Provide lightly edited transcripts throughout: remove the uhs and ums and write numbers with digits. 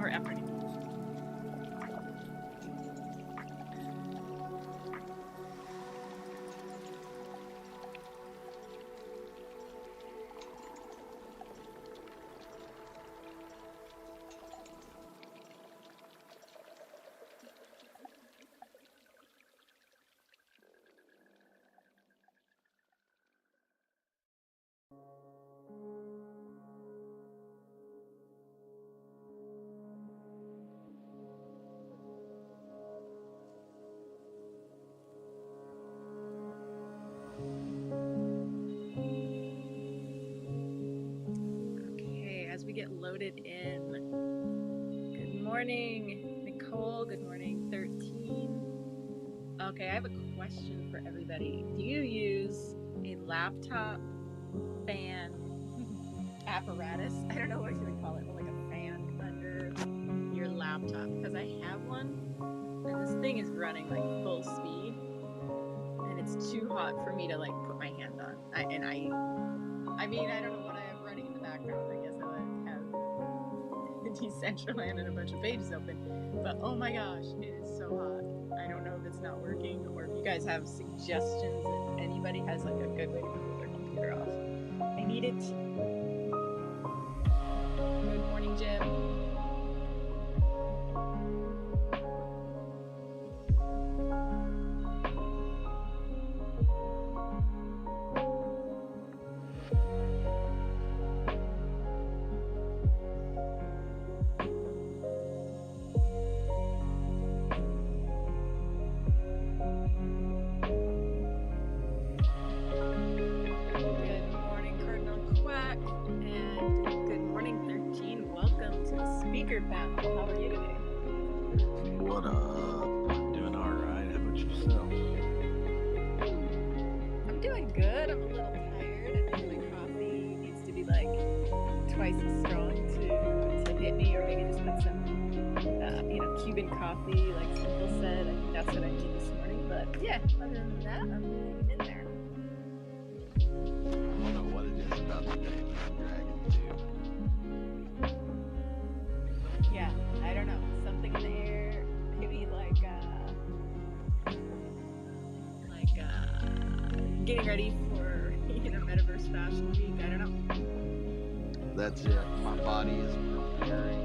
or afternoon. As we get loaded in. Good morning, Nicole. Good morning, 13. Okay, I have a question for everybody. Do you use a laptop fan apparatus? I don't know what you would call it, but like a fan under your laptop, because I have one, and this thing is running like full speed, and it's too hot for me to like put my hand on. I mean, I don't know what I have running in the background. I guess I have Decentraland and a bunch of pages open, but oh my gosh, it is so hot. I don't know if it's not working, or if you guys have suggestions, if anybody has like a good way to cool their computer off. I need it. Good morning, Jim. Panel. How are you today? What up? Doing all right. How about yourself? I'm doing good. I'm a little tired. I think my coffee needs to be like twice as strong to hit me, or maybe just put some, Cuban coffee, like Simple said. I think that's what I need this morning. But yeah, other than that, I'm hanging in there. I don't know what it is about the day, but I'm dragging too. Yeah, I don't know. Something in the air, maybe like getting ready for Metaverse Fashion Week. I don't know. That's it. My body is preparing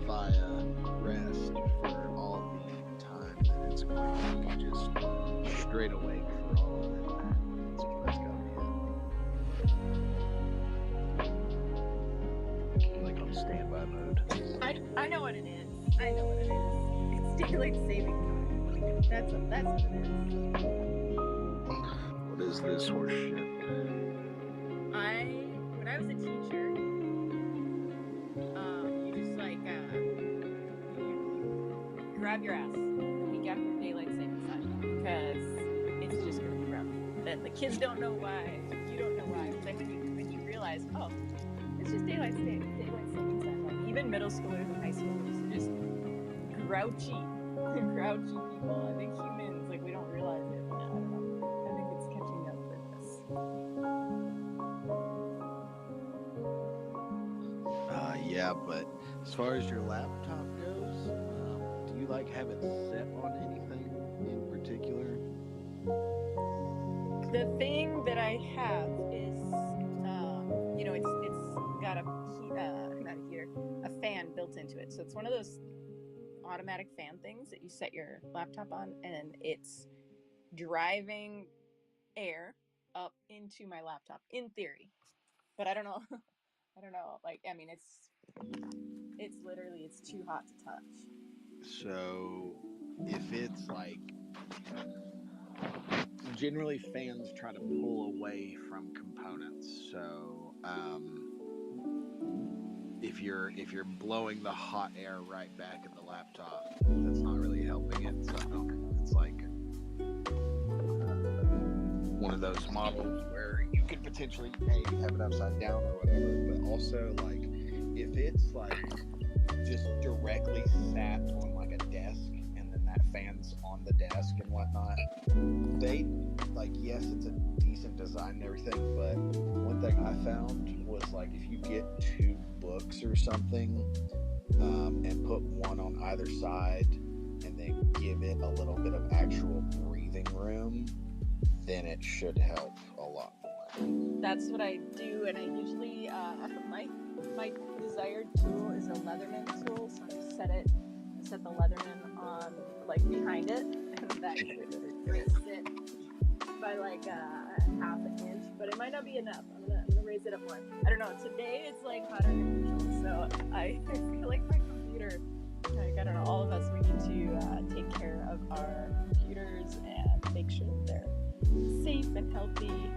via rest for all the time that it's going to be just straight awake for all of it. That's gotta be it. Like on standby mode. I know what it is. It's daylight saving time. That's what it is. What is this horse shit? When I was a teacher, you just grab your ass the week after daylight saving time, because it's just gonna be rough. And the kids don't know why, you don't know why. But then when you realize, oh, it's just daylight saving time. Like even middle schoolers and high schoolers are just grouchy people. I think humans, we don't realize it. I don't know. I think it's catching up with us. Yeah, but as far as your laptop goes, do you have it set on anything in particular? The thing that I have is, it's got a fan built into it. So it's one of those automatic fan things that you set your laptop on, and it's driving air up into my laptop in theory. But I don't know. It's literally, it's too hot to touch. So if it's generally fans try to pull away from components. So if you're blowing the hot air right back at the laptop, that's not really helping it. So it's one of those models where you could potentially maybe have it upside down or whatever, but also if it's just directly sat on a desk and then that fan's on the desk and whatnot, they yes, it's a decent design and everything, but one thing I found was if you get two books or something, and either side and then give it a little bit of actual breathing room, then it should help a lot more. That's what I do, and I usually my desired tool is a Leatherman tool, so I set the Leatherman on like behind it, and that should raise it by like half an inch, but it might not be enough. I'm gonna raise it up more. I don't know. Today it's like hotter than usual, so I feel like my computer. Like, I don't know. All of us, we need to take care of our computers and make sure that they're safe and healthy.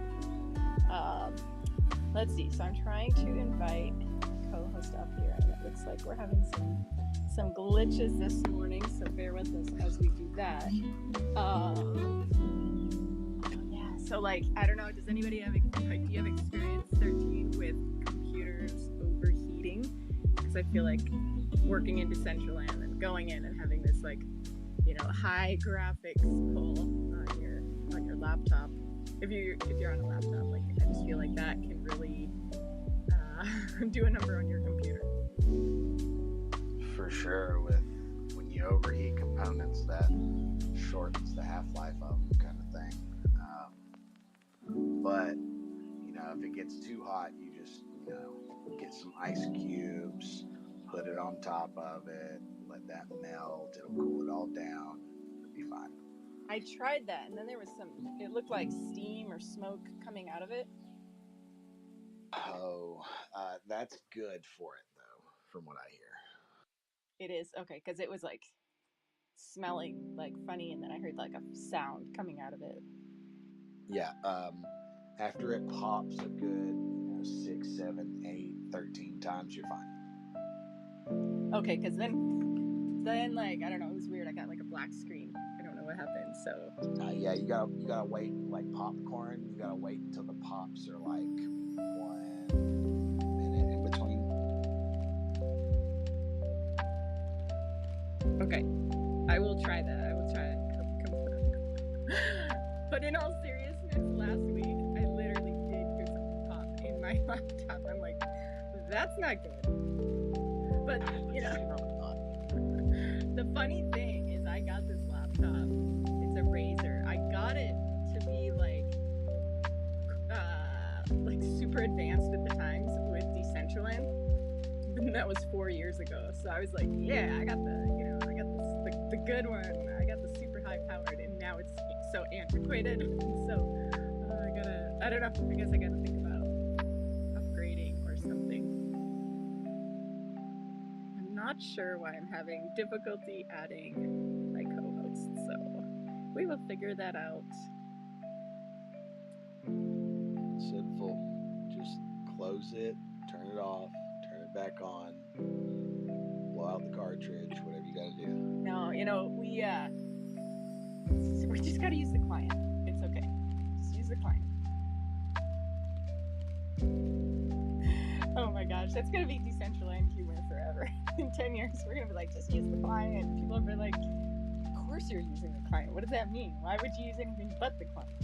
Let's see. So I'm trying to invite a co-host up here, and it looks like we're having some glitches this morning. So bear with us as we do that. So, like, I don't know, does anybody have, like, do you have experience, 13, with computers overheating? Because I feel like working in Decentraland and going in and having this, like, you know, high graphics pull on your laptop. If you're on a laptop, like, I just feel like that can really do a number on your computer. For sure, when you overheat components, that shortens the half-life of them, kind of thing. But, you know, if it gets too hot, you just, you know, get some ice cubes, put it on top of it, let that melt, it'll cool it all down, it'll be fine. I tried that, and then there was it looked like steam or smoke coming out of it. Oh, that's good for it, though, from what I hear. It is? Okay, because it was, like, smelling, like, funny, and then I heard, like, a sound coming out of it. Yeah, after it pops a good, 6, 7, 8, 13 times, you're fine. Okay, because then, like, I don't know, it was weird. I got, like, a black screen. I don't know what happened, so. Yeah, you gotta wait, like popcorn, you gotta wait until the pops are, like, 1 minute in between. Okay, I will try that. But in all seriousness, last week, I literally did hear something pop in my laptop. I'm like, that's not good. But, you know, the funny thing is I got this laptop. It's a Razer. I got it to be, like super advanced at the times with Decentraland. And that was 4 years ago. So I was like, yeah, I got the good one. I got the super high powered, and now it's so antiquated. So I don't know. I guess I gotta think about upgrading or something. I'm not sure why I'm having difficulty adding my co-host, so we will figure that out. Simple. Just close it, turn it off, turn it back on, blow out the cartridge, whatever you gotta do. No, we just gotta use the client. It's okay. Just use the client. Oh my gosh, that's gonna be Decentraland humor forever. In 10 years, we're gonna be like, just use the client. People will be like, of course you're using the client. What does that mean? Why would you use anything but the client?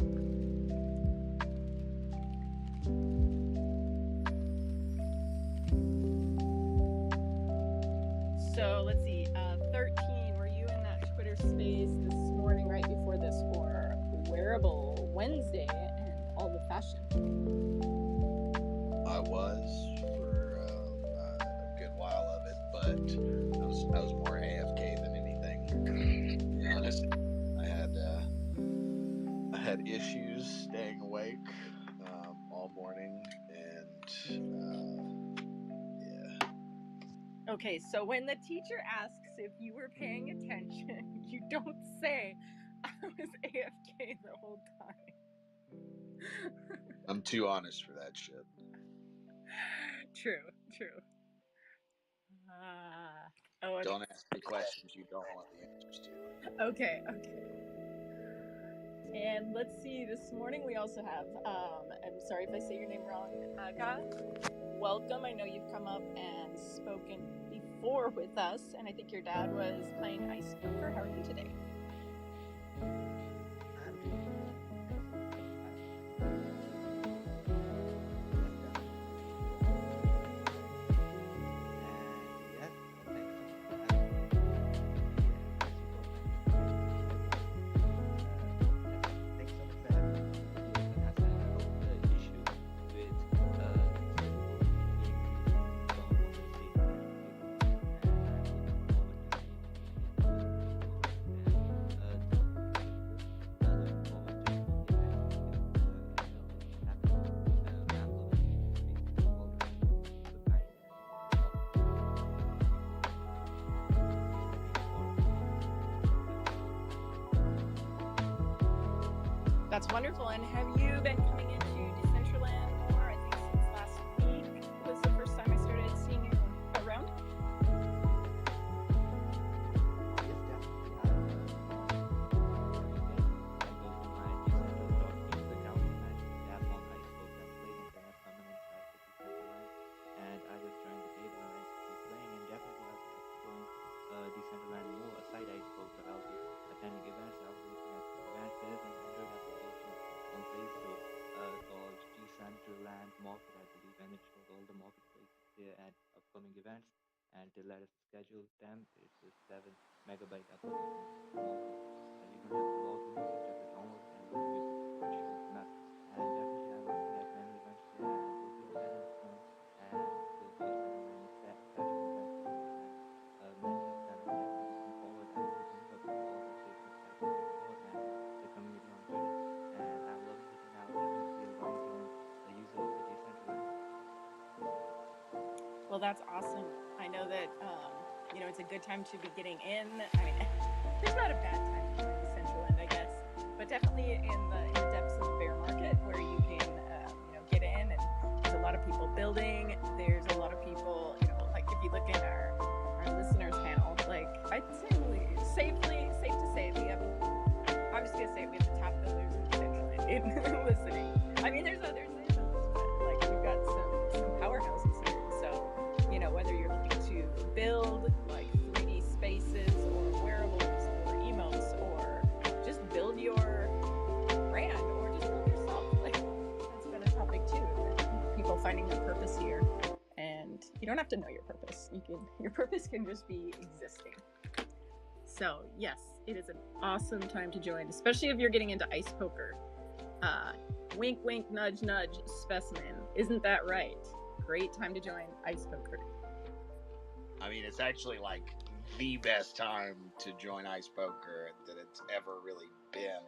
So let's see, 13, were you in that Twitter space this morning right before this for Wearable Wednesday and all the fashion? I was for a good while of it, but I was more AFK than anything. To be honest, I had issues staying awake all morning, and yeah. Okay, so when the teacher asks if you were paying attention, you don't say, I was AFK the whole time. I'm too honest for that shit. True. Don't ask me questions you don't want the answers to. Okay. And let's see, this morning we also have, I'm sorry if I say your name wrong, Aga. Welcome. I know you've come up and spoken before with us, and I think your dad was playing ice poker. How are you today? That's wonderful. And have you been coming into Decentraland more? I think since last week was the first time I started seeing you around. Decentraland more aside I spoke I'll be attending events, I'll be looking at events. There is an Android application on Play Store called Decentraland Market, I believe, and it shows all the marketplaces there and upcoming events. And to let us schedule them, it's a 7 megabyte application, it's small too, and you don't have to log in, you just have to download it and look at it shows the map. And definitely I'm looking at many events there and will be attending soon, and will be attending many fashion events too, and many of them I'm definitely looking forward. I will be coming up with all the placements like I said before, and the community on Twitter. And I'm loving it, and I'll definitely be a long-term user of the Decentraland. Well, that's awesome. I know that it's a good time to be getting in. I mean, there's not a bad time to join Decentraland, I guess, but definitely in the depths of the bear market where you can get in, and there's a lot of people building. There's a lot of people, like if you look in our listeners panel, like I'd say safe to say we have. I'm just gonna say we have the top builders in Decentraland in listening. I mean, there's others, but like we've got some powerhouses here. So whether you're looking to build like 3D spaces or wearables or emotes or just build your brand or just build yourself, like that's been a topic too. People finding their purpose here, and you don't have to know your purpose. Your purpose can just be existing. So yes, it is an awesome time to join, especially if you're getting into ice poker. Wink, wink, nudge, nudge, specimen. Isn't that right? Great time to join ice poker. I mean, it's actually like the best time to join ice poker that it's ever really been.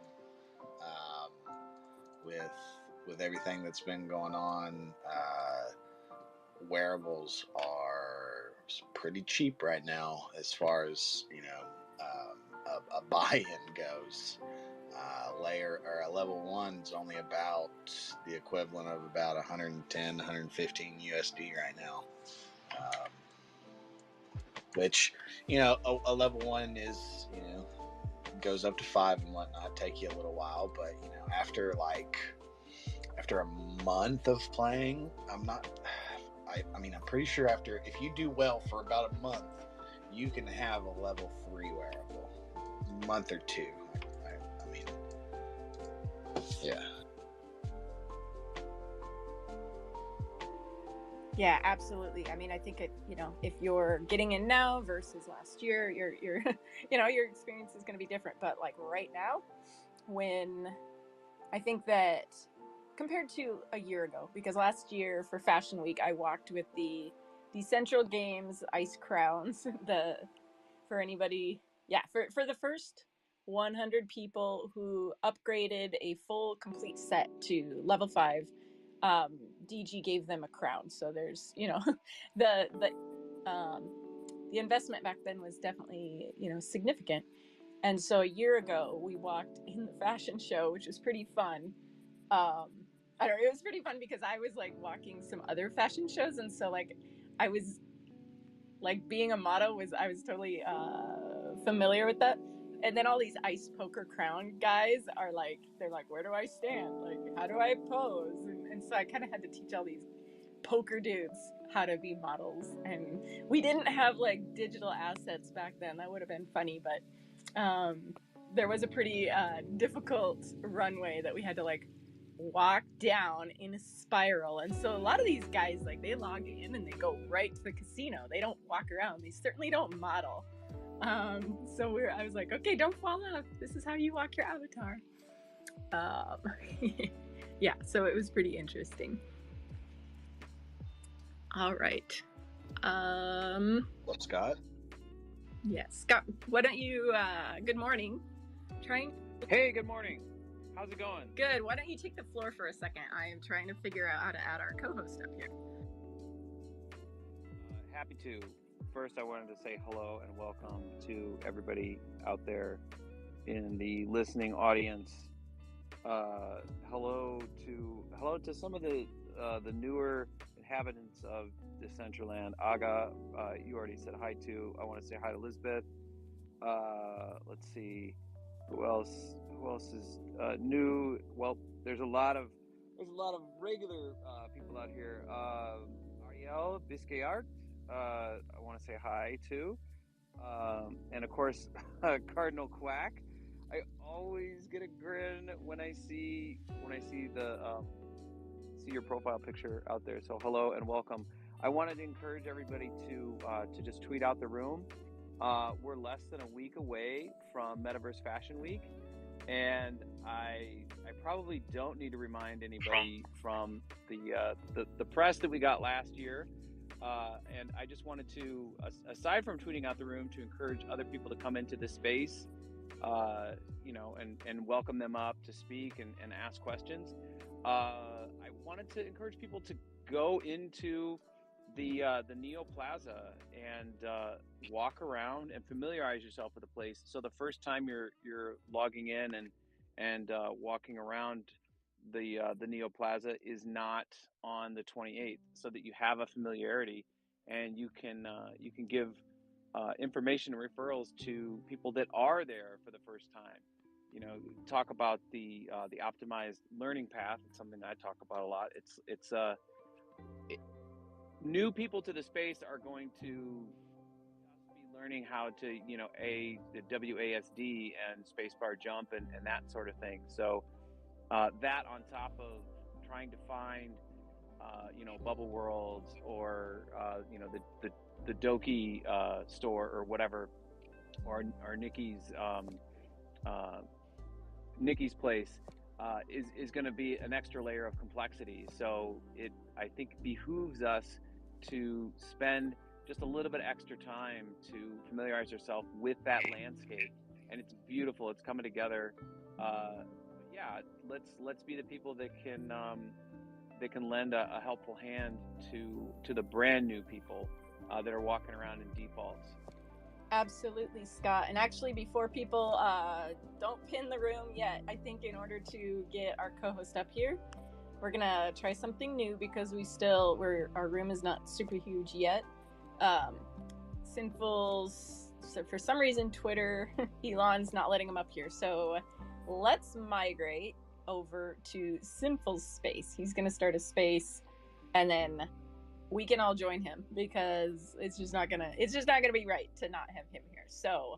With everything that's been going on, wearables are pretty cheap right now as far as a buy-in goes. A level one is only about the equivalent of about 110, 115 USD right now. Which, a level one is, goes up to 5 and whatnot, take you a little while, but after a month of playing, I'm pretty sure if you do well for about a month, you can have a level 3 wearable. Month or two. I mean, yeah. Yeah, absolutely. I mean, I think if you're getting in now versus last year, your your experience is going to be different. But like right now, when I think that compared to a year ago, because last year for Fashion Week, I walked with the Decentral Games Ice Crowns. For anybody, for the first 100 people who upgraded a full complete set to level 5. DG gave them a crown. So there's, the investment back then was definitely, significant. And so a year ago, we walked in the fashion show, which was pretty fun. I don't know, it was pretty fun because I was like walking some other fashion shows. And so like, I was like being a model I was totally familiar with that. And then all these ice poker crown guys they're like, where do I stand? Like, how do I pose? And so I kind of had to teach all these poker dudes how to be models. And we didn't have like digital assets back then. That would have been funny, but there was a pretty difficult runway that we had to like walk down in a spiral. And so a lot of these guys, like, they log in and they go right to the casino. They don't walk around. They certainly don't model. So I was like, okay, don't fall off. This is how you walk your avatar. Yeah, so it was pretty interesting. All right. What's Scott? Yes, Scott, why don't you, good morning. Hey, good morning. How's it going? Good. Why don't you take the floor for a second? I am trying to figure out how to add our co-host up here. Happy to. First, I wanted to say hello and welcome to everybody out there in the listening audience. Hello to some of the newer inhabitants of Decentraland. Aga, you already said hi to. I want to say hi to Elizabeth. Let's see, who else? Who else is new? Well, there's a lot of regular people out here. Ariel Biscayart, I want to say hi to, and of course Cardinal Quack. I always get a grin when I see the see your profile picture out there. So hello and welcome. I wanted to encourage everybody to just tweet out the room. We're less than a week away from Metaverse Fashion Week, and I probably don't need to remind anybody from the press that we got last year. And I just wanted to, aside from tweeting out the room, to encourage other people to come into this space, and welcome them up to speak and ask questions. I wanted to encourage people to go into the Neo Plaza and walk around and familiarize yourself with the place. So the first time you're logging in and walking around the Neo Plaza is not on the 28th, so that you have a familiarity and you can give information and referrals to people that are there for the first time. Talk about the optimized learning path. It's something that I talk about a lot. New people to the space are going to just be learning how to, the WASD and spacebar jump and that sort of thing. So that on top of trying to find, Bubble Worlds or, the Doki store or whatever, or Nikki's place is going to be an extra layer of complexity. So I think, behooves us to spend just a little bit extra time to familiarize ourselves with that landscape. And it's beautiful. It's coming together. Yeah, let's be the people that can lend a helpful hand to the brand new people that are walking around in defaults. Absolutely, Scott. And actually, before people don't pin the room yet, I think in order to get our co-host up here, we're gonna try something new, because our room is not super huge yet. Sinful's, so for some reason, Twitter, Elon's not letting him up here. So let's migrate over to Sinful's space. He's gonna start a space, and then we can all join him, because it's just not gonna be right to not have him here. So